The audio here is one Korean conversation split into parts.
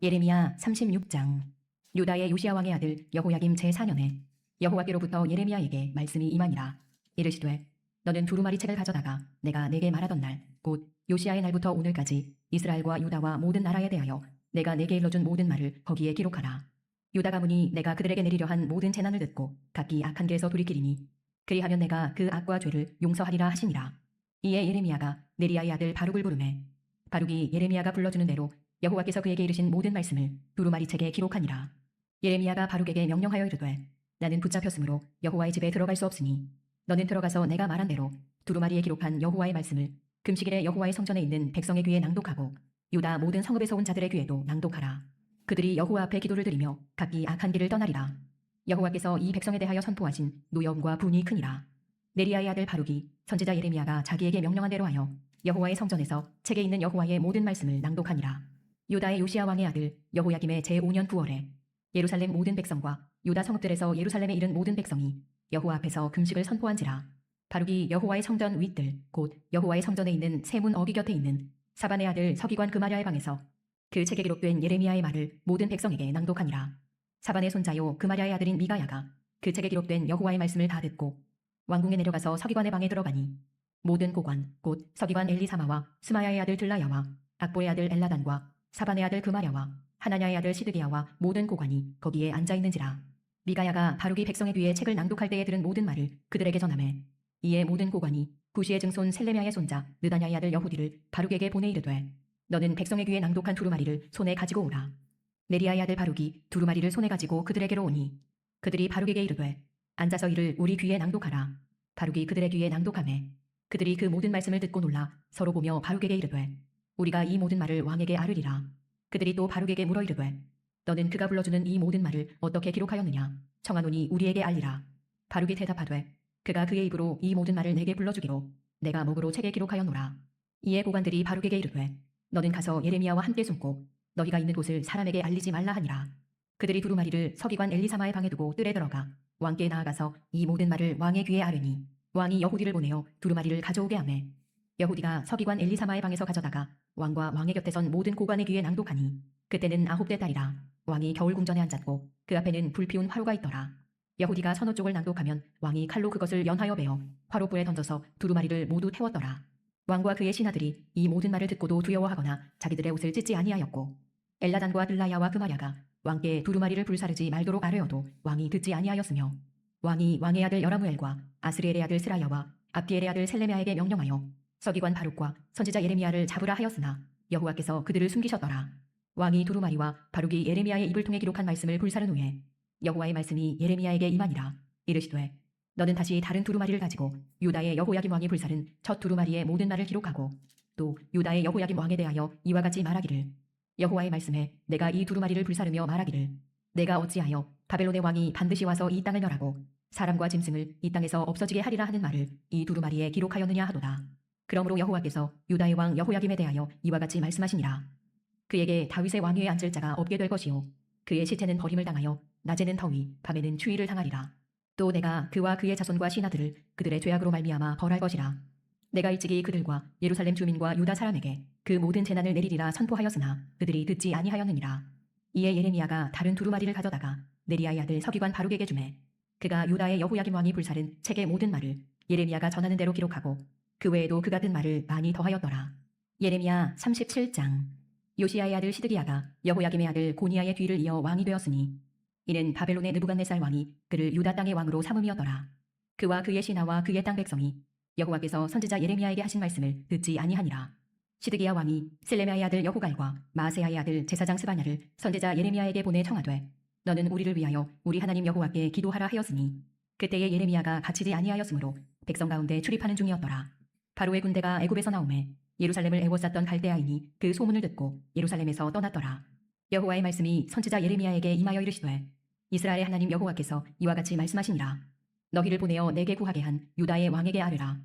예레미야 36장. 유다의 요시야 왕의 아들 여호야김 제4년에 여호와께로부터 예레미야에게 말씀이 임하니라. 이르시되 너는 두루마리 책을 가져다가 내가 네게 말하던 날 곧 요시야의 날부터 오늘까지 이스라엘과 유다와 모든 나라에 대하여 내가 네게 일러준 모든 말을 거기에 기록하라. 유다 가문이 내가 그들에게 내리려 한 모든 재난을 듣고 각기 악한 길에서 돌이키리니 그리하면 내가 그 악과 죄를 용서하리라 하시니라. 이에 예레미야가 네리야의 아들 바룩을 부르매 바룩이 예레미야가 불러주는 대로 여호와께서 그에게 이르신 모든 말씀을 두루마리 책에 기록하니라. 예레미야가 바룩에게 명령하여 이르되 나는 붙잡혔으므로 여호와의 집에 들어갈 수 없으니 너는 들어가서 내가 말한 대로 두루마리에 기록한 여호와의 말씀을 금식일에 여호와의 성전에 있는 백성의 귀에 낭독하고 유다 모든 성읍에서 온 자들의 귀에도 낭독하라. 그들이 여호와 앞에 기도를 드리며 각기 악한 길을 떠나리라. 여호와께서 이 백성에 대하여 선포하신 노여움과 분이 크니라. 네리야의 아들 바룩이 선지자 예레미야가 자기에게 명령한 대로 하여 여호와의 성전에서 책에 있는 여호와의 모든 말씀을 낭독하니라. 유다의 요시야 왕의 아들 여호야김의 제5년 9월에 예루살렘 모든 백성과 유다 성읍들에서 예루살렘에 이른 모든 백성이 여호와 앞에서 금식을 선포한지라. 바룩이 여호와의 성전 윗들 곧 여호와의 성전에 있는 세문 어기 곁에 있는 사반의 아들 서기관 그마랴의 방에서 그 책에 기록된 예레미야의 말을 모든 백성에게 낭독하니라. 사반의 손자요 그마랴의 아들인 미가야가 그 책에 기록된 여호와의 말씀을 다 듣고 왕궁에 내려가서 서기관의 방에 들어가니 모든 고관 곧 서기관 엘리사마와 스마야의 아들 들라야와 악보의 아들 엘라단과 사반의 아들 그마랴와 하나냐의 아들 시드기야와 모든 고관이 거기에 앉아있는지라. 미가야가 바룩이 백성의 귀에 책을 낭독할 때에 들은 모든 말을 그들에게 전하매 이에 모든 고관이 구시의 증손 셀레미야의 손자 느다냐의 아들 여후디를 바룩에게 보내 이르되 너는 백성의 귀에 낭독한 두루마리를 손에 가지고 오라. 네리야의 아들 바룩이 두루마리를 손에 가지고 그들에게로 오니 그들이 바룩에게 이르되 앉아서 이를 우리 귀에 낭독하라. 바룩이 그들의 귀에 낭독하매 그들이 그 모든 말씀을 듣고 놀라 서로 보며 바룩에게 이르되 우리가 이 모든 말을 왕에게 아르리라. 그들이 또 바룩에게 물어 이르되 너는 그가 불러주는 이 모든 말을 어떻게 기록하였느냐 청하노니 우리에게 알리라. 바룩이 대답하되 그가 그의 입으로 이 모든 말을 내게 불러주기로 내가 목으로 책에 기록하였노라. 이에 고관들이 바룩에게 이르되 너는 가서 예레미야와 함께 숨고 너희가 있는 곳을 사람에게 알리지 말라 하니라. 그들이 두루마리를 서기관 엘리사마의 방에 두고 뜰에 들어가 왕께 나아가서 이 모든 말을 왕의 귀에 아르니 왕이 여후디를 보내어 두루마리를 가져오게 하매 여후디가 서기관 엘리사마의 방에서 가져다가 왕과 왕의 곁에 선 모든 고관의 귀에 낭독하니 그때는 9대 달이라. 왕이 겨울 궁전에 앉았고 그 앞에는 불피운 화로가 있더라. 여후디가 서너 쪽을 낭독하면 왕이 칼로 그것을 연하여 베어 화로불에 던져서 두루마리를 모두 태웠더라. 왕과 그의 신하들이 이 모든 말을 듣고도 두려워하거나 자기들의 옷을 찢지 아니하였고 엘라단과 들라야와 그마랴가 왕께 두루마리를 불사르지 말도록 아뢰어도 왕이 듣지 아니하였으며 왕이 왕의 아들 여라무엘과 아스리엘의 아들 스라야와 압디엘의 아들 셀레미야에게 명령하여 서기관 바룩과 선지자 예레미야를 잡으라 하였으나 여호와께서 그들을 숨기셨더라. 왕이 두루마리와 바룩이 예레미야의 입을 통해 기록한 말씀을 불사른 후에 여호와의 말씀이 예레미야에게 임하니라. 이르시되 너는 다시 다른 두루마리를 가지고 유다의 여호야김 왕이 불사른 첫 두루마리의 모든 말을 기록하고 또 유다의 여호야김 왕에 대하여 이와 같이 말하기를 여호와의 말씀에 내가 이 두루마리를 불사르며 말하기를 내가 어찌하여 바벨론의 왕이 반드시 와서 이 땅을 멸하고 사람과 짐승을 이 땅에서 없어지게 하리라 하는 말을 이 두루마리에 기록하였느냐 하도다. 그러므로 여호와께서 유다의 왕 여호야김에 대하여 이와 같이 말씀하시니라. 그에게 다윗의 왕위에 앉을 자가 없게 될 것이요 그의 시체는 버림을 당하여 낮에는 더위 밤에는 추위를 당하리라. 또 내가 그와 그의 자손과 신하들을 그들의 죄악으로 말미암아 벌할 것이라. 내가 일찍이 그들과 예루살렘 주민과 유다 사람에게 그 모든 재난을 내리리라 선포하였으나 그들이 듣지 아니하였느니라. 이에 예레미야가 다른 두루마리를 가져다가 네리야의 아들 서기관 바룩에게 주매 그가 유다의 여호야김 왕이 불사른 책의 모든 말을 예레미야가 전하는 대로 기록하고 그 외에도 그 같은 말을 많이 더하였더라. 예레미야 37장. 요시야의 아들 시드기야가 여호야김의 아들 고니야의 뒤를 이어 왕이 되었으니 이는 바벨론의 느부갓네살 왕이 그를 유다 땅의 왕으로 삼음이었더라. 그와 그의 신하와 그의 땅 백성이 여호와께서 선지자 예레미야에게 하신 말씀을 듣지 아니하니라. 시드기야 왕이 셀레미야의 아들 여호갈과 마세야의 아들 제사장 스바냐를 선지자 예레미야에게 보내 청하되 너는 우리를 위하여 우리 하나님 여호와께 기도하라 하였으니 그때에 예레미야가 갇히지 아니하였으므로 백성 가운데 출입하는 중이었더라. 바로의 군대가 애굽에서 나오매 예루살렘을 애워쌌던 갈대아인이 그 소문을 듣고 예루살렘에서 떠났더라. 여호와의 말씀이 선지자 예레미야에게 임하여 이르시되 이스라엘의 하나님 여호와께서 이와 같이 말씀하시니라. 너희를 보내어 내게 구하게 한 유다의 왕에게 아뢰라.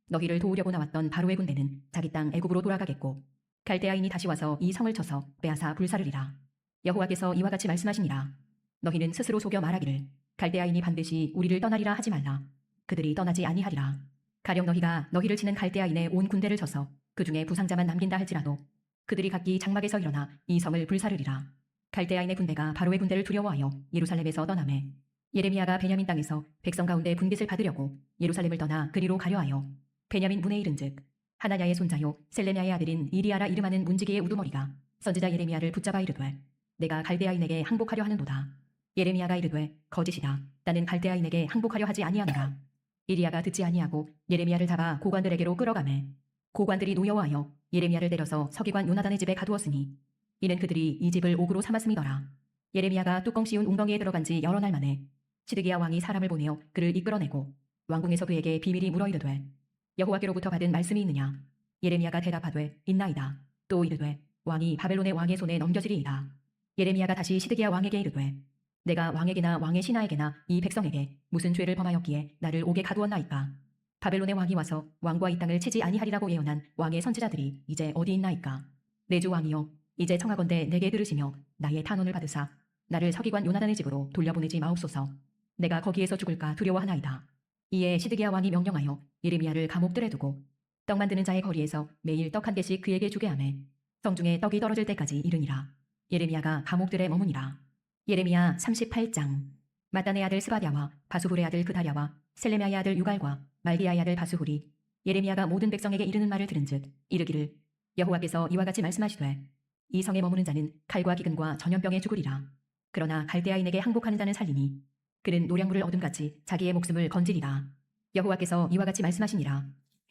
너희를 도우려고 나왔던 바로의 군대는 자기 땅 애굽으로 돌아가겠고 갈대아인이 다시 와서 이 성을 쳐서 빼앗아 불사르리라. 여호와께서 이와 같이 말씀하시니라. 너희는 스스로 속여 말하기를 갈대아인이 반드시 우리를 떠나리라 하지 말라. 그들이 떠나지 아니하리라. 가령 너희가 너희를 치는 갈대아인의 온 군대를 쳐서 그 중에 부상자만 남긴다 할지라도 그들이 각기 장막에서 일어나 이 성을 불사르리라. 갈대아인의 군대가 바로의 군대를 두려워하여 예루살렘에서 떠나매 예레미야가 베냐민 땅에서 백성 가운데 분깃을 받으려고 예루살렘을 떠나 그리로 가려 하여 베냐민 문에 이른즉 하나냐의 손자요 셀레냐의 아들인 이리야라 이름하는 문지기의 우두머리가 선지자 예레미야를 붙잡아 이르되 내가 갈대아인에게 항복하려 하는도다. 예레미야가 이르되 거짓이다. 나는 갈대아인에게 항복하려 하지 아니하노라. 이리야가 듣지 아니하고 예레미야를 잡아 고관들에게로 끌어가매 고관들이 노여워하여 예레미야를 내려서 서기관 요나단의 집에 가두었으니 이는 그들이 이 집을 옥으로 삼았음이더라. 예레미야가 뚜껑 씌운 웅덩이에 들어간 지 여러 날 만에 시드기야 왕이 사람을 보내어 그를 이끌어내고 왕궁에서 그에게 비밀이 물어 이르되 여호와께로부터 받은 말씀이 있느냐. 예레미야가 대답하되 있나이다. 또 이르되 왕이 바벨론의 왕의 손에 넘겨지리이다. 예레미야가 다시 시드기야 왕에게 이르되 내가 왕에게나 왕의 신하에게나 이 백성에게 무슨 죄를 범하였기에 나를 옥에 가두었나이까. 바벨론의 왕이 와서 왕과 이 땅을 치지 아니하리라고 예언한 왕의 선지자들이 이제 어디 있나이까. 내 주 왕이여 이제 청하건대 내게 들으시며 나의 탄원을 받으사 나를 서기관 요나단의 집으로 돌려보내지 마옵소서. 내가 거기에서 죽을까 두려워하나이다. 이에 시드기야 왕이 명령하여 예레미야를 감옥들에 두고 떡 만드는 자의 거리에서 매일 떡 한 개씩 그에게 주게 하매 성중에 떡이 떨어질 때까지 이르니라. 예레미야가 감옥들에 머무니라. 예레미야 38장. 마단의 아들 스바랴와 바수훌의 아들 그다랴와 셀레미야의 아들 유갈과 말기야의 아들 바수훌이 예레미야가 모든 백성에게 이르는 말을 들은즉 이르기를 여호와께서 이와 같이 말씀하시되 이 성에 머무는 자는 칼과 기근과 전염병에 죽으리라. 그러나 갈대아인에게 항복하는 자는 살리니 그는 노량물을 얻음같이 자기의 목숨을 건지리라. 여호와께서 이와 같이 말씀하시니라.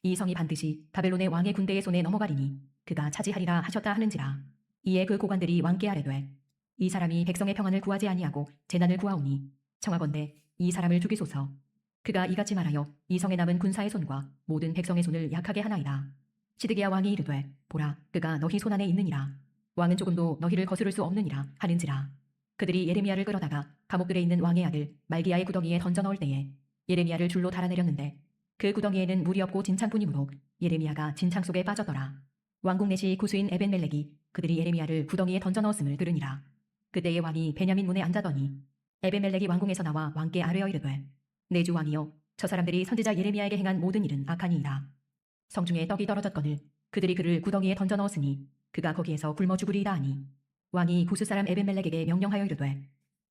이 성이 반드시 바벨론의 왕의 군대의 손에 넘어가리니 그가 차지하리라 하셨다 하는지라. 이에 그 고관들이 왕께 아뢰되 이 사람이 백성의 평안을 구하지 아니하고 재난을 구하오니 청하건대 이 사람을 죽이소서. 그가 이같이 말하여 이 성에 남은 군사의 손과 모든 백성의 손을 약하게 하나이다. 시드기야 왕이 이르되 보라 그가 너희 손안에 있느니라. 왕은 조금도 너희를 거스를 수 없느니라 하는지라. 그들이 예레미야를 끌어다가 감옥들에 있는 왕의 아들 말기야의 구덩이에 던져 넣을 때에 예레미야를 줄로 달아내렸는데 그 구덩이에는 물이 없고 진창뿐이므로 예레미야가 진창 속에 빠졌더라. 왕궁 내시 구수인 에벤멜렉이 그들이 예레미야를 구덩이에 던져 넣었음을 들으니라. 그때의 왕이 베냐민 문에 앉아더니 에벤멜렉이 왕궁에서 나와 왕께 아뢰어 이르되 내 주 왕이여 저 사람들이 선지자 예레미야에게 행한 모든 일은 악하니이다. 성중에 떡이 떨어졌거늘 그들이 그를 구덩이에 던져 넣었으니 그가 거기에서 굶어 죽으리이다 하니 왕이 구스 사람 에벤멜렉에게 명령하여 이르되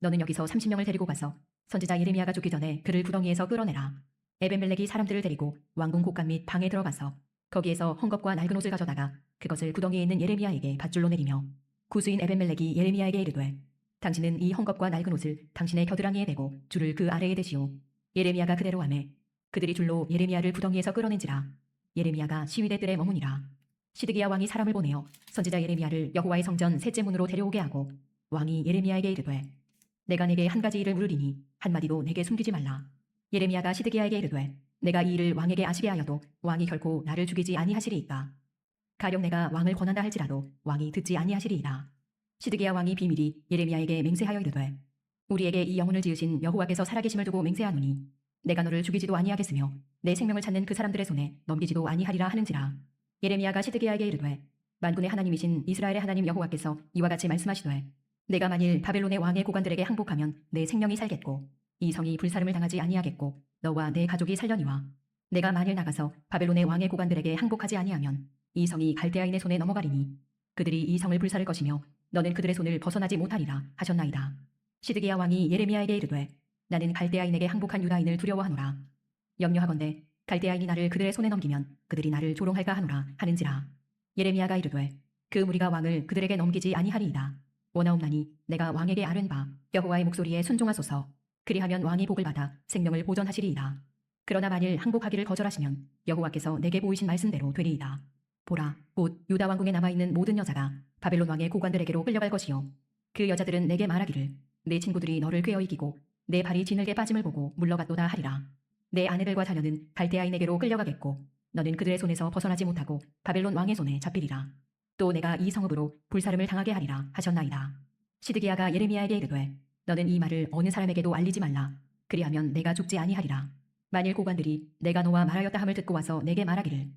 너는 여기서 30명을 데리고 가서 선지자 예레미야가 죽기 전에 그를 구덩이에서 끌어내라. 에벤멜렉이 사람들을 데리고 왕궁 곳간 및 방에 들어가서 거기에서 헝겊과 낡은 옷을 가져다가 그것을 구덩이에 있는 예레미야에게 밧줄로 내리며 구스인 에벤멜렉이 예레미야에게 이르되 당신은 이 헝겊과 낡은 옷을 당신의 겨드랑이에 대고 줄을 그 아래에 대시오. 예레미야가 그대로 하매 그들이 줄로 예레미야를 구덩이에서 끌어낸지라. 예레미야가 시위대 뜰에 머무니라. 시드기야 왕이 사람을 보내어 선지자 예레미야를 여호와의 성전 셋째 문으로 데려오게 하고 왕이 예레미야에게 이르되 내가 네게 한 가지 일을 물으리니 한마디도 내게 숨기지 말라. 예레미야가 시드기야에게 이르되 내가 이 일을 왕에게 아시게 하여도 왕이 결코 나를 죽이지 아니하시리이까. 가령 내가 왕을 권한다 할지라도 왕이 듣지 아니하시리이다. 시드기야 왕이 비밀이 예레미야에게 맹세하여 이르되 우리에게 이 영혼을 지으신 여호와께서 살아계심을 두고 맹세하노니 내가 너를 죽이지도 아니하겠으며 내 생명을 찾는 그 사람들의 손에 넘기지도 아니하리라 하는지라. 예레미야가 시드기야에게 이르되 만군의 하나님이신 이스라엘의 하나님 여호와께서 이와 같이 말씀하시되 내가 만일 바벨론의 왕의 고관들에게 항복하면 내 생명이 살겠고 이 성이 불사름을 당하지 아니하겠고 너와 내 가족이 살려니와 내가 만일 나가서 바벨론의 왕의 고관들에게 항복하지 아니하면 이 성이 갈대아인의 손에 넘어가리니 그들이 이 성을 불사를 것이며 너는 그들의 손을 벗어나지 못하리라 하셨나이다. 시드기야 왕이 예레미야에게 이르되 나는 갈대아인에게 항복한 유다인을 두려워하노라. 염려하건대 갈대아인이 나를 그들의 손에 넘기면 그들이 나를 조롱할까 하노라 하는지라. 예레미야가 이르되 그 무리가 왕을 그들에게 넘기지 아니하리이다. 원하옵나니 내가 왕에게 아뢰는 바 여호와의 목소리에 순종하소서. 그리하면 왕이 복을 받아 생명을 보전하시리이다. 그러나 만일 항복하기를 거절하시면 여호와께서 내게 보이신 말씀대로 되리이다. 보라 곧 유다 왕궁에 남아있는 모든 여자가 바벨론 왕의 고관들에게로 끌려갈 것이요 그 여자들은 내게 말하기를 내 친구들이 너를 꿰어 이기고 내 발이 지늘게 빠짐을 보고 물러갔도다 하리라. 내 아내들과 자녀는 갈대아인에게로 끌려가겠고 너는 그들의 손에서 벗어나지 못하고 바벨론 왕의 손에 잡히리라. 또 내가 이 성읍으로 불사름을 당하게 하리라 하셨나이다. 시드기야가 예레미야에게 이르되 너는 이 말을 어느 사람에게도 알리지 말라. 그리하면 내가 죽지 아니하리라. 만일 고관들이 내가 너와 말하였다 함을 듣고 와서 내게 말하기를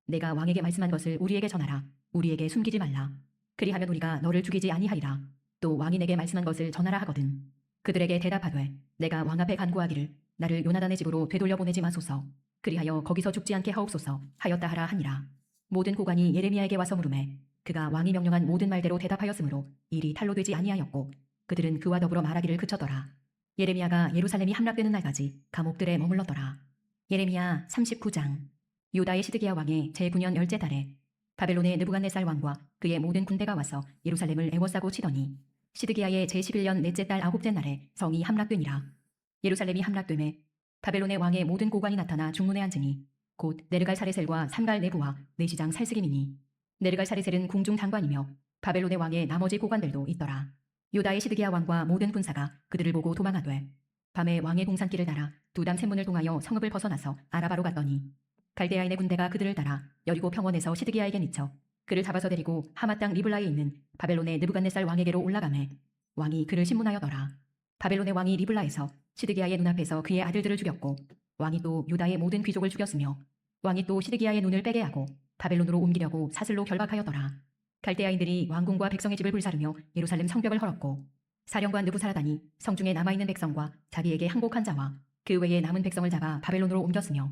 내가 왕에게 말씀한 것을 우리에게 전하라. 우리에게 숨기지 말라. 그리하면 우리가 너를 죽이지 아니하리라. 또 왕이 내게 말씀한 것을 전하라 하거든. 그들에게 대답하되 내가 왕 앞에 간구하기를 나를 요나단의 집으로 되돌려 보내지 마소서. 그리하여 거기서 죽지 않게 하옵소서 하였다 하라 하니라. 모든 고관이 예레미야에게 와서 물으매 그가 왕이 명령한 모든 말대로 대답하였으므로 일이 탈로 되지 아니하였고 그들은 그와 더불어 말하기를 그쳤더라. 예레미야가 예루살렘이 함락되는 날까지 감옥들에 머물렀더라. 예레미야 39장. 유다의 시드기야 왕의 제9년 열째 달에 바벨론의 느부갓네살 왕과 그의 모든 군대가 와서 예루살렘을 애워싸고 치더니 시드기야의 제11년 넷째 달 아홉째 날에 성이 함락되니라. 예루살렘이 함락되매 바벨론의 왕의 모든 고관이 나타나 중문에 앉으니 곧 네르갈사레셀과 삼갈 내부와 내시장 살스김이니 네르갈사레셀은 궁중 장관이며 바벨론의 왕의 나머지 고관들도 있더라. 유다의 시드기야 왕과 모든 군사가 그들을 보고 도망하되 밤에 왕의 공산길을 따라 두담 샘문을 통하여 성읍을 벗어나서 아라바로 갔더니 갈대아인의 군대가 그들을 따라 여리고 평원에서 시드기야에게 미쳐 그를 잡아서 데리고 하마 땅 리블라에 있는 바벨론의 느부갓네살 왕에게로 올라가매 왕이 그를 신문하여더라. 바벨론의 왕이 리블라에서 시드기야의 눈앞에서 그의 아들들을 죽였고 왕이 또 유다의 모든 귀족을 죽였으며 왕이 또 시드기야의 눈을 빼게 하고 바벨론으로 옮기려고 사슬로 결박하였더라. 갈대아인들이 왕궁과 백성의 집을 불사르며 예루살렘 성벽을 헐었고 사령관 느부사라단이 성중에 남아있는 백성과 자기에게 항복한 자와 그 외에 남은 백성을 잡아 바벨론으로 옮겼으며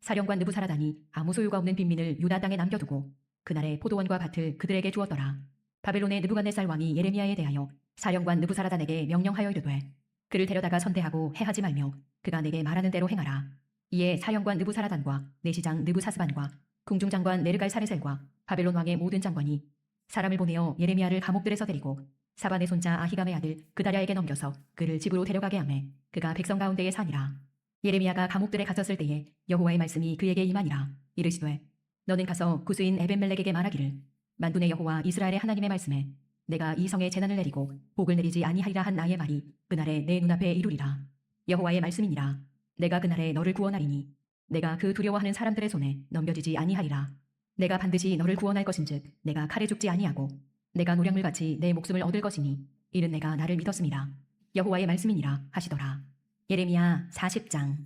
사령관 느부사라단이 아무 소유가 없는 빈민을 유다 땅에 남겨두고 그날의 포도원과 밭을 그들에게 주었더라. 바벨론의 느부갓네살 왕이 예레미야에 대하여 사령관 느부사라단에게 명령하여 이르되 그를 데려다가 선대하고 해하지 말며 그가 내게 말하는 대로 행하라. 이에 사령관 느부사라단과 내시장 느부사스반과 궁중장관 네르갈사레셀과 바벨론 왕의 모든 장관이 사람을 보내어 예레미야를 감옥들에서 데리고 사반의 손자 아히감의 아들 그다랴에게 넘겨서 그를 집으로 데려가게 하매 그가 백성 가운데에 사니라. 예레미야가 감옥들에 갇혔을 때에 여호와의 말씀이 그에게 임하니라. 이르시되 너는 가서 구스인 에벤멜렉에게 말하기를 만군의 여호와 이스라엘의 하나님의 말씀에 내가 이 성에 재난을 내리고 복을 내리지 아니하리라 한 나의 말이 그날에 내 눈앞에 이루리라. 여호와의 말씀이니라. 내가 그날에 너를 구원하리니 내가 그 두려워하는 사람들의 손에 넘겨지지 아니하리라. 내가 반드시 너를 구원할 것인즉 내가 칼에 죽지 아니하고 내가 노량물같이 내 목숨을 얻을 것이니 이는 내가 나를 믿었음이라. 여호와의 말씀이니라 하시더라. 예레미야 40장.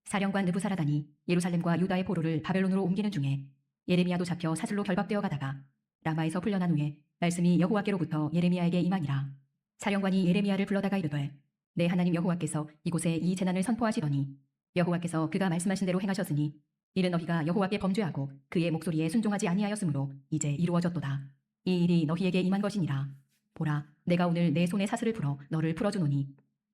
사령관 느부사라단이 예루살렘과 유다의 포로를 바벨론으로 옮기는 중에 예레미야도 잡혀 사슬로 결박되어 가다가 라마에서 풀려난 후에 말씀이 여호와께로부터 예레미야에게 임하니라. 사령관이 예레미야를 불러다가 이르되 내 하나님 여호와께서 이곳에 이 재난을 선포하시더니 여호와께서 그가 말씀하신 대로 행하셨으니 이는 너희가 여호와께 범죄하고 그의 목소리에 순종하지 아니하였으므로 이제 이루어졌도다. 이 일이 너희에게 임한 것이니라. 보라, 내가 오늘 내 손에 사슬을 풀어 너를 풀어주노니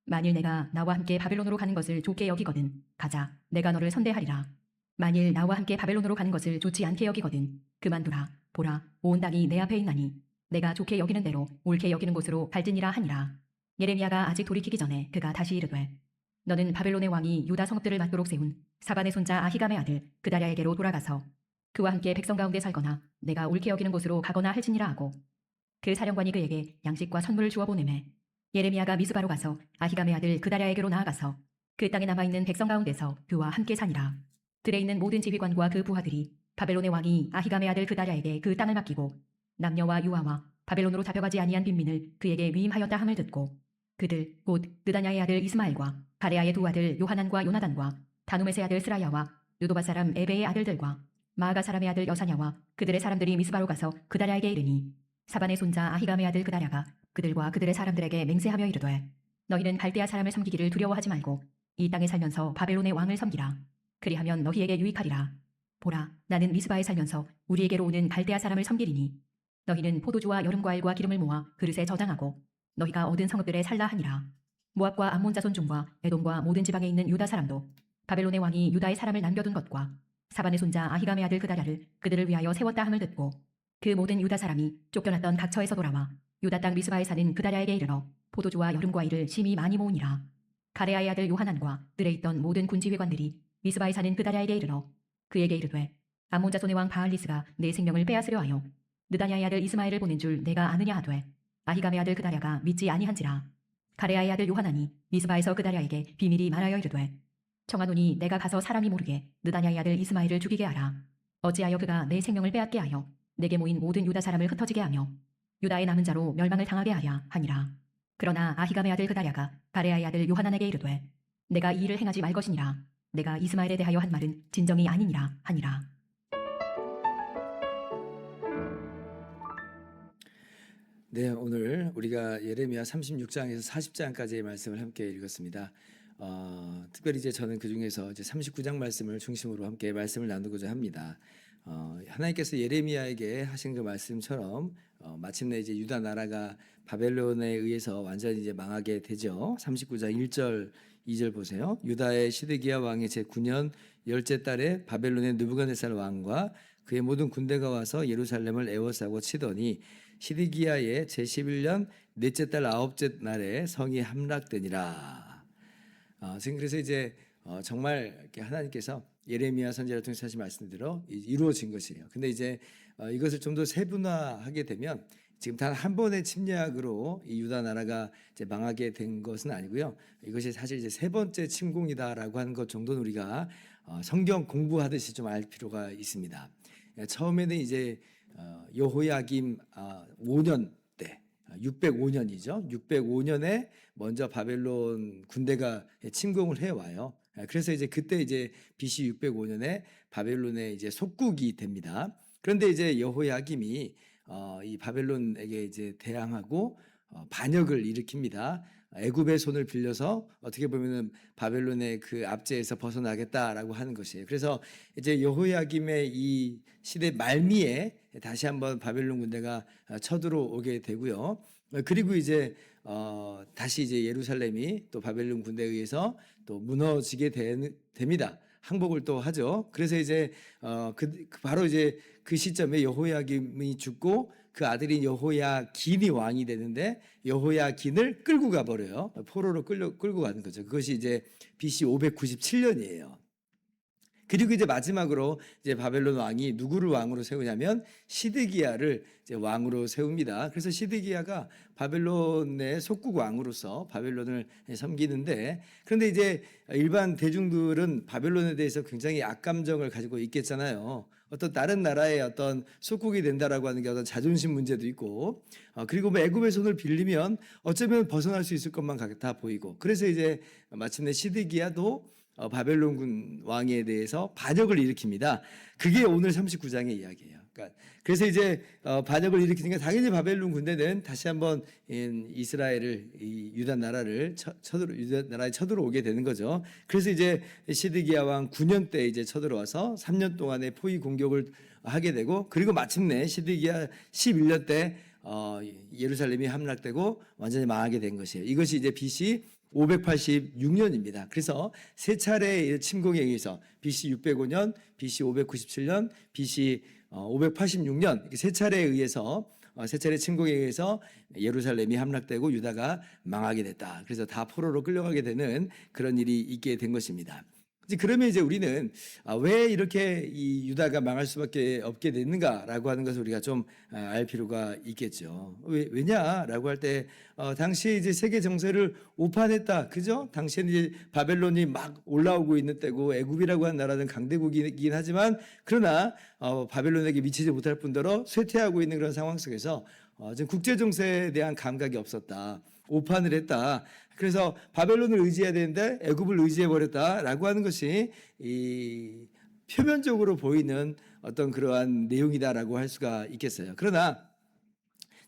만일 내가 나와 함께 바벨론으로 가는 것을 좋게 여기거든 가자, 내가 너를 선대하리라. 만일 나와 함께 바벨론으로 가는 것을 좋지 않게 여기거든 그만두라. 보라, 온 땅이 내 앞에 있나니 내가 좋게 여기는 대로 옳게 여기는 곳으로 갈지니라 하니라. 예레미야가 아직 돌이키기 전에 그가 다시 이르되 너는 바벨론의 왕이 유다 성읍들을 맞도록 세운 사반의 손자 아히감의 아들 그다랴에게로 돌아가서 그와 함께 백성 가운데 살거나 내가 옳게 여기는 곳으로 가거나 할지니라 하고 그 사령관이 그에게 양식과 선물을 주어 보내매 예레미야가 미스바로 가서 아히감의 아들 그다랴에게로 나아가서 그 땅에 남아있는 백성 가운데서 그와 함께 사니라. 들에 있는 모든 지휘관과 그 부하들이 바벨론의 왕이 아히감의 아들 그다랴에게 그 땅을 맡기고 남녀와 유아와 바벨론으로 잡혀가지 아니한 빈민을 그에게 위임하였다 함을 듣고 그들 곧 느다냐의 아들 이스마엘과 가레아의 두 아들 요하난과 요나단과 다누메스의 아들 스라야와 느도바 사람 에베의 아들들과 마아가 사람의 아들 여사냐와 그들의 사람들이 미스바로 가서 그다랴에게 이르니 사반의 손자 아히감의 아들 그다랴가 그들과 그들의 사람들에게 맹세하며 이르되 너희는 갈대아 사람을 섬기기를 두려워하지 말고 이 땅에 살면서 바벨론의 왕을 섬기라. 그리하면 너희에게 유익하리라. 보라, 나는 미스바에 살면서 우리에게로 오는 갈대아 사람을 섬기리니 너희는 포도주와 여름과일과 기름을 모아 그릇에 저장하고 너희가 얻은 성읍들에 살라 하니라. 모압과 암몬 자손 중과 에돔과 모든 지방에 있는 유다 사람도 바벨론의 왕이 유다의 사람을 남겨둔 것과 사반의 손자 아히감의 아들 그다랴를 그들을 위하여 세웠다 함을 듣고 그 모든 유다 사람이 쫓겨났던 각처에서 돌아와 유다 땅 미스바에 사는 그다랴에게 이르러 포도주와 여름과일을 심히 많이 모으니라. 가레아의 아들 요하난과 들에 있던 모든 군지휘관들이 미스바에 사는 그다랴에게 이르러 그에게 이르되 암몬 자손의 왕 바알리스가 내 생명을 빼앗으려 하여 느다냐의 아들 이스마엘을 보낸 줄 내가 아느냐 하되 아히감의 아들 그다랴가 믿지 아니한지라. 가레아의 아들 요하난이 미스바에서 그다랴에게 비밀이 말하여 이르되 청하노니 내가 가서 사람이 모르게 느다냐의 아들 이스마엘을 죽이게 하라. 어찌하여 그가 내 생명을 빼앗게 하여 내게 모인 모든 유다 사람을 흩어지게 하며 유다의 남은 자로 멸망을 당하게 하랴 하니라. 그러나 아히감의 아들 그다랴가 가레아의 아들 요하난에게 이르되 내가 이 일을 행하지 말 것이니라. 내가 이스마엘에 대하여 한 말은 진정이 아니니라 하니라. 네, 오늘 우리가 예레미야 36장에서 40장까지의 말씀을 함께 읽었습니다. 특별히 이제 저는 그 중에서 이제 39장 말씀을 중심으로 함께 말씀을 나누고자 합니다. 하나님께서 예레미야에게 하신 그 말씀처럼 마침내 이제 유다 나라가 바벨론에 의해서 완전히 이제 망하게 되죠. 39장 1절 2절 보세요. 유다의 시드기야 왕의 제9년 열째 달에 바벨론의 느부갓네살 왕과 그의 모든 군대가 와서 예루살렘을 에워싸고 치더니 시드기야의 제11년 넷째 달 아홉째 날에 성이 함락되니라. 지금 그래서 이제 정말 이렇게 하나님께서 예레미야 선지자를 통해서 하신 말씀대로 이루어진 것이에요. 근데 이제 이것을 좀 더 세분화하게 되면 지금 단 한 번의 침략으로 이 유다 나라가 이제 망하게 된 것은 아니고요. 이것이 사실 이제 세 번째 침공이다라고 하는 것 정도는 우리가 성경 공부하듯이 좀 알 필요가 있습니다. 처음에는 이제 여호야김 5년 때 605년이죠. 605년에 먼저 바벨론 군대가 침공을 해 와요. 그래서 이제 그때 이제 BC 605년에 바벨론의 이제 속국이 됩니다. 그런데 이제 여호야김이 이 바벨론에게 이제 대항하고 반역을 일으킵니다. 애굽의 손을 빌려서 어떻게 보면은 바벨론의 그 압제에서 벗어나겠다라고 하는 것이에요. 그래서 이제 여호야김의 이 시대 말미에 다시 한번 바벨론 군대가 쳐들어오게 되고요. 그리고 이제 다시 이제 예루살렘이 또 바벨론 군대에 의해서 또 무너지게 됩니다. 항복을 또 하죠. 그래서 이제 바로 이제 그 시점에 여호야김이 죽고 그 아들인 여호야긴이 왕이 되는데 여호야긴을 끌고 가버려요. 포로로 끌고 가는 거죠. 그것이 이제 BC 597년이에요. 그리고 이제 마지막으로 이제 바벨론 왕이 누구를 왕으로 세우냐면 시드기야를 이제 왕으로 세웁니다. 그래서 시드기야가 바벨론의 속국 왕으로서 바벨론을 섬기는데, 그런데 이제 일반 대중들은 바벨론에 대해서 굉장히 악감정을 가지고 있겠잖아요. 어떤 다른 나라의 어떤 속국이 된다라고 하는 게 어떤 자존심 문제도 있고, 그리고 뭐 애굽의 손을 빌리면 어쩌면 벗어날 수 있을 것만 같아 보이고, 그래서 이제 마침내 시드기야도 바벨론 왕에 대해서 반역을 일으킵니다. 그게 오늘 39장의 이야기예요. 그래서 이제 반역을 일으키니까 당연히 바벨론 군대는 다시 한번 이스라엘을, 이 유다 나라를 유다 나라에 쳐들어오게 되는 거죠. 그래서 이제 시드기야 왕 9년 때 이제 쳐들어와서 3년 동안의 포위 공격을 하게 되고, 그리고 마침내 시드기야 11년 때 예루살렘이 함락되고 완전히 망하게 된 것이에요. 이것이 이제 BC 586년입니다. 그래서 세 차례의 침공에 의해서 BC 605년, BC 597년, BC 586년 이렇게 세 차례에 의해서 세 차례 침공에 의해서 예루살렘이 함락되고 유다가 망하게 됐다. 그래서 다 포로로 끌려가게 되는 그런 일이 있게 된 것입니다. 그러면 이제 우리는 왜 이렇게 이 유다가 망할 수밖에 없게 됐는가라고 하는 것을 우리가 좀 알 필요가 있겠죠. 왜냐라고 할 때 당시에 이제 세계 정세를 오판했다, 그죠? 당시에는 이제 바벨론이 막 올라오고 있는 때고 애굽이라고 하는 나라는 강대국이긴 하지만 그러나 바벨론에게 미치지 못할 뿐더러 쇠퇴하고 있는 그런 상황 속에서 지금 국제 정세에 대한 감각이 없었다. 오판을 했다. 그래서 바벨론을 의지해야 되는데 애굽을 의지해 버렸다라고 하는 것이 이 표면적으로 보이는 어떤 그러한 내용이다라고 할 수가 있겠어요. 그러나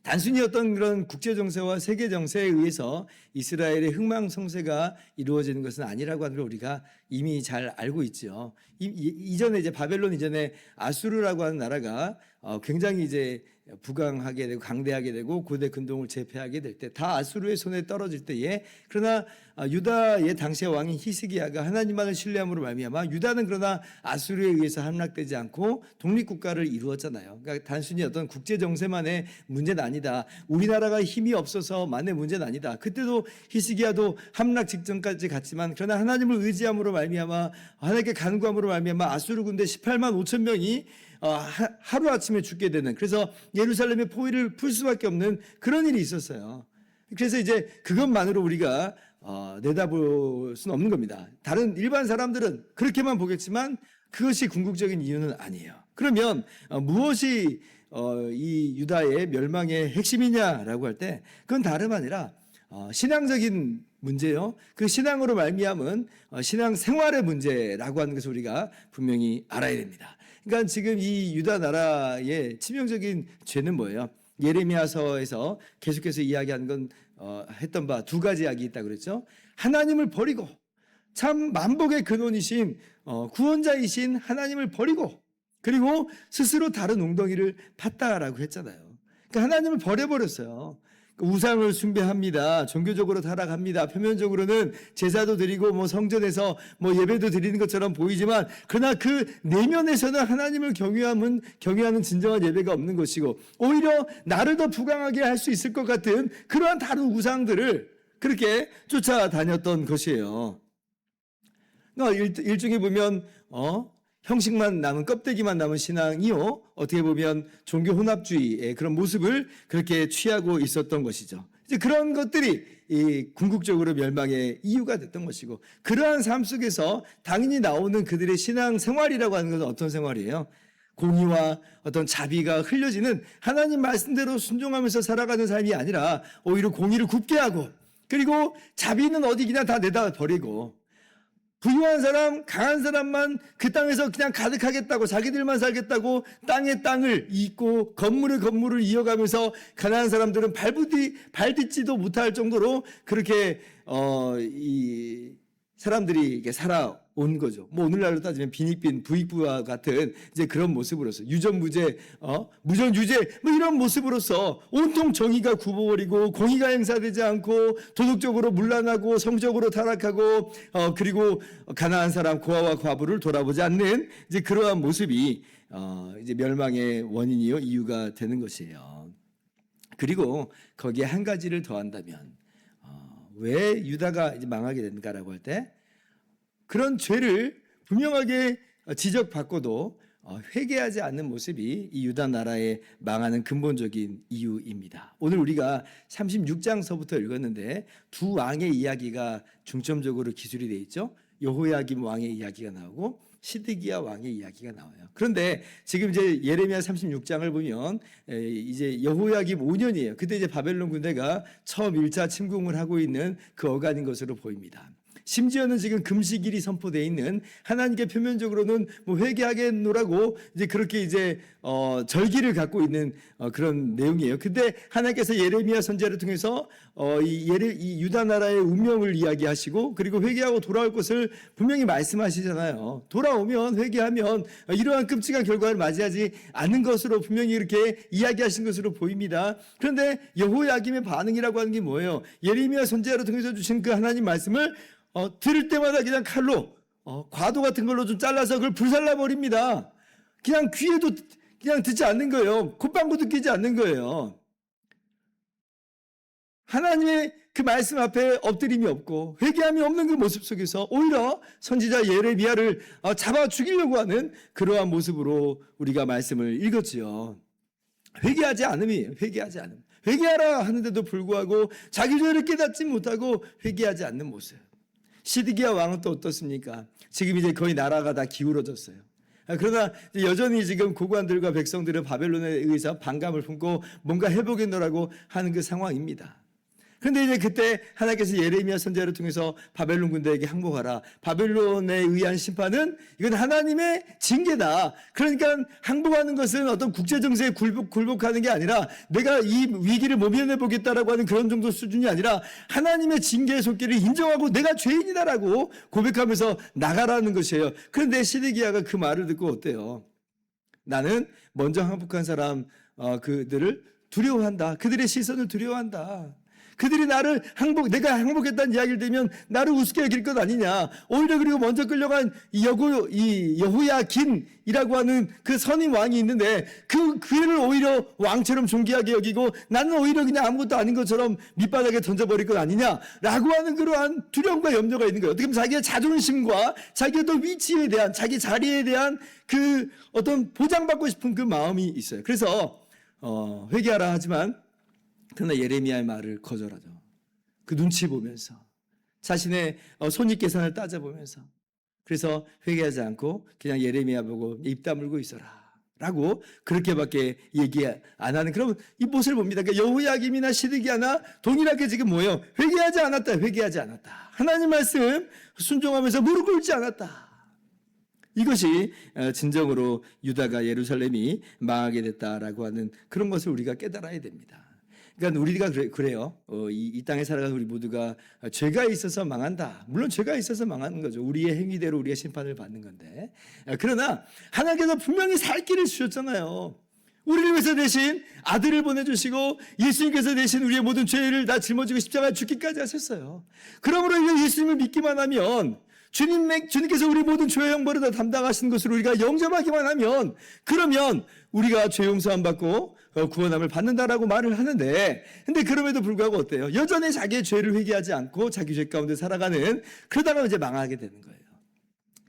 단순히 어떤 그런 국제 정세와 세계 정세에 의해서 이스라엘의 흥망성쇠가 이루어지는 것은 아니라고 하는 걸 우리가 이미 잘 알고 있죠. 이전에 이제 바벨론 이전에 아수르라고 하는 나라가 굉장히 이제 부강하게 되고 강대하게 되고 고대 근동을 제패하게 될 때 다 아수르의 손에 떨어질 때에, 그러나 유다의 당시의 왕인 히스기야가 하나님만을 신뢰함으로 말미암아 유다는 그러나 아수르에 의해서 함락되지 않고 독립국가를 이루었잖아요. 그러니까 단순히 어떤 국제 정세만의 문제는 아니다. 우리나라가 힘이 없어서만의 문제는 아니다. 그때도 히스기야도 함락 직전까지 갔지만 그러나 하나님을 의지함으로 말미암아 하나님께 간구함으로 말미암아 아수르 군대 18만 5천 명이 하루아침에 죽게 되는, 그래서 예루살렘의 포위를 풀 수밖에 없는 그런 일이 있었어요. 그래서 이제 그것만으로 우리가 내다볼 수는 없는 겁니다. 다른 일반 사람들은 그렇게만 보겠지만 그것이 궁극적인 이유는 아니에요. 그러면 무엇이 이 유다의 멸망의 핵심이냐라고 할 때 그건 다름 아니라 신앙적인 문제요. 그 신앙으로 말미암은 신앙 생활의 문제라고 하는 것을 우리가 분명히 알아야 됩니다. 그러니까 지금 이 유다 나라의 치명적인 죄는 뭐예요? 예레미야서에서 계속해서 이야기한 건 했던 바 두 가지 이야기 있다고 그랬죠. 하나님을 버리고 참 만복의 근원이신 구원자이신 하나님을 버리고 그리고 스스로 다른 웅덩이를 팠다라고 했잖아요. 그러니까 하나님을 버려버렸어요. 우상을 숭배합니다. 종교적으로 타락합니다. 표면적으로는 제사도 드리고 뭐 성전에서 뭐 예배도 드리는 것처럼 보이지만 그러나 그 내면에서는 하나님을 경외하는 진정한 예배가 없는 것이고 오히려 나를 더 부강하게 할 수 있을 것 같은 그러한 다른 우상들을 그렇게 쫓아다녔던 것이에요. 그러니까 일종의 보면 형식만 남은 껍데기만 남은 신앙이요. 어떻게 보면 종교 혼합주의의 그런 모습을 그렇게 취하고 있었던 것이죠. 이제 그런 것들이 궁극적으로 멸망의 이유가 됐던 것이고 그러한 삶 속에서 당연히 나오는 그들의 신앙 생활이라고 하는 것은 어떤 생활이에요? 공의와 어떤 자비가 흘려지는 하나님 말씀대로 순종하면서 살아가는 삶이 아니라 오히려 공의를 굽게 하고 그리고 자비는 어디 그냥 다 내다 버리고 부유한 사람, 강한 사람만 그 땅에서 그냥 가득하겠다고 자기들만 살겠다고 땅에 땅을 잇고 건물을 이어가면서 가난한 사람들은 발딛지도 못할 정도로 그렇게 이 사람들이 이렇게 살아온 거죠. 뭐 오늘날로 따지면 빈익빈 부익부와 같은 이제 그런 모습으로서 유전무죄, 무전유죄 뭐 이런 모습으로서 온통 정의가 굽어버리고 공의가 행사되지 않고 도덕적으로 문란하고 성적으로 타락하고 그리고 가난한 사람 고아와 과부를 돌아보지 않는 이제 그러한 모습이 이제 멸망의 원인이요 이유가 되는 것이에요. 그리고 거기에 한 가지를 더한다면. 왜 유다가 이제 망하게 됐는가라고 할 때 그런 죄를 분명하게 지적받고도 회개하지 않는 모습이 이 유다 나라의 망하는 근본적인 이유입니다. 오늘 우리가 36장서부터 읽었는데 두 왕의 이야기가 중점적으로 기술이 되어 있죠. 여호야김 왕의 이야기가 나오고 시드기야 왕의 이야기가 나와요. 그런데 지금 이제 예레미야 36장을 보면 이제 여호야김 5년이에요. 그때 이제 바벨론 군대가 처음 1차 침공을 하고 있는 그 어간인 것으로 보입니다. 심지어는 지금 금식일이 선포되어 있는 하나님께 표면적으로는 뭐 회개하겠노라고 이제 그렇게 이제 절기를 있는 그런 내용이에요. 근데 하나님께서 예레미야 선지자를 통해서 이 유다 나라의 운명을 이야기하시고 그리고 회개하고 돌아올 것을 분명히 말씀하시잖아요. 돌아오면 회개하면 이러한 끔찍한 결과를 맞이하지 않는 것으로 분명히 이렇게 이야기하신 것으로 보입니다. 그런데 여호야김의 반응이라고 하는 게 뭐예요? 예레미야 선지자를 통해서 주신 그 하나님 말씀을 들을 때마다 그냥 칼로 과도 같은 걸로 좀 잘라서 그걸 불살라 버립니다. 그냥 귀에도 그냥 듣지 않는 거예요. 콧방구도 끼지 않는 거예요. 하나님의 그 말씀 앞에 엎드림이 없고 회개함이 없는 그 모습 속에서 오히려 선지자 예레미야를 잡아 죽이려고 하는 그러한 모습으로 우리가 말씀을 읽었지요. 회개하지 않음이에요. 회개하지 않음. 회개하라 하는데도 불구하고 자기 죄를 깨닫지 못하고 회개하지 않는 모습. 시드기야 왕은 또 어떻습니까? 지금 이제 거의 나라가 다 기울어졌어요. 그러나 여전히 지금 고관들과 백성들은 바벨론에 의해서 반감을 품고 뭔가 해보겠노라고 하는 그 상황입니다. 그런데 이제 그때 하나님께서 예레미야 선지자를 통해서 바벨론 군대에게 항복하라. 바벨론에 의한 심판은 이건 하나님의 징계다. 그러니까 항복하는 것은 어떤 국제정세에 굴복하는 게 아니라 내가 이 위기를 모면해 보겠다라고 하는 그런 정도 수준이 아니라 하나님의 징계의 속기를 인정하고 내가 죄인이다라고 고백하면서 나가라는 것이에요. 그런데 시드기야가 그 말을 듣고 어때요? 나는 먼저 항복한 사람 그들을 두려워한다. 그들의 시선을 두려워한다. 그들이 내가 항복했다는 이야기를 들으면 나를 우습게 여길 것 아니냐. 오히려 그리고 먼저 끌려간 여호야긴이라고 하는 그 선임 왕이 있는데 그를 오히려 왕처럼 존귀하게 여기고 나는 오히려 그냥 아무것도 아닌 것처럼 밑바닥에 던져버릴 것 아니냐라고 하는 그러한 두려움과 염려가 있는 거예요. 어떻게 보면 자기의 자존심과 자기의 어떤 위치에 대한 자기 자리에 대한 그 어떤 보장받고 싶은 그 마음이 있어요. 그래서 회개하라 하지만 그러나 예레미야의 말을 거절하죠. 그 눈치 보면서 자신의 손익계산을 따져보면서 그래서 회개하지 않고 그냥 예레미야 보고 입 다물고 있어라 라고 그렇게밖에 얘기 안 하는 그런 이 모습을 봅니다. 그러니까 여호야김이나 시드기야나 동일하게 지금 뭐예요? 회개하지 않았다. 회개하지 않았다. 하나님 말씀 순종하면서 무릎 꿇지 않았다. 이것이 진정으로 유다가 예루살렘이 망하게 됐다라고 하는 그런 것을 우리가 깨달아야 됩니다. 그러니까 우리가 그래요. 이 땅에 살아가는 우리 모두가 죄가 있어서 망한다. 물론 죄가 있어서 망하는 거죠. 우리의 행위대로 우리의 심판을 받는 건데. 그러나 하나님께서 분명히 살 길을 주셨잖아요. 우리를 위해서 대신 아들을 보내주시고 예수님께서 대신 우리의 모든 죄를 다 짊어지고 십자가에 죽기까지 하셨어요. 그러므로 예수님을 믿기만 하면 주님께서 우리 모든 죄의 형벌을 다 담당하신 것을 우리가 영접하기만 하면 그러면 우리가 죄 용서함 받고 구원함을 받는다라고 말을 하는데 근데 그럼에도 불구하고 어때요? 여전히 자기의 죄를 회개하지 않고 자기 죄 가운데 살아가는 그러다가 이제 망하게 되는 거예요.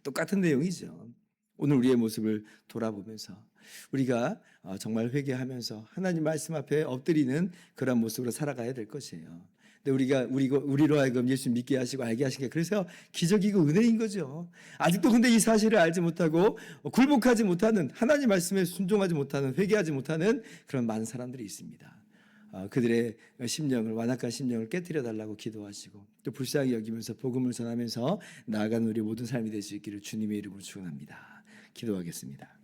똑같은 내용이죠. 오늘 우리의 모습을 돌아보면서 우리가 정말 회개하면서 하나님 말씀 앞에 엎드리는 그런 모습으로 살아가야 될 것이에요. 근데 우리로 하여금 예수 믿게 하시고 알게 하신 게 그래서 기적이고 은혜인 거죠. 아직도 근데 이 사실을 알지 못하고 굴복하지 못하는 하나님 말씀에 순종하지 못하는 회개하지 못하는 그런 많은 사람들이 있습니다. 그들의 심령을 완악한 심령을 깨뜨려 달라고 기도하시고 또 불쌍히 여기면서 복음을 전하면서 나아가는 우리 모든 삶이 될 수 있기를 주님의 이름으로 축원합니다. 기도하겠습니다.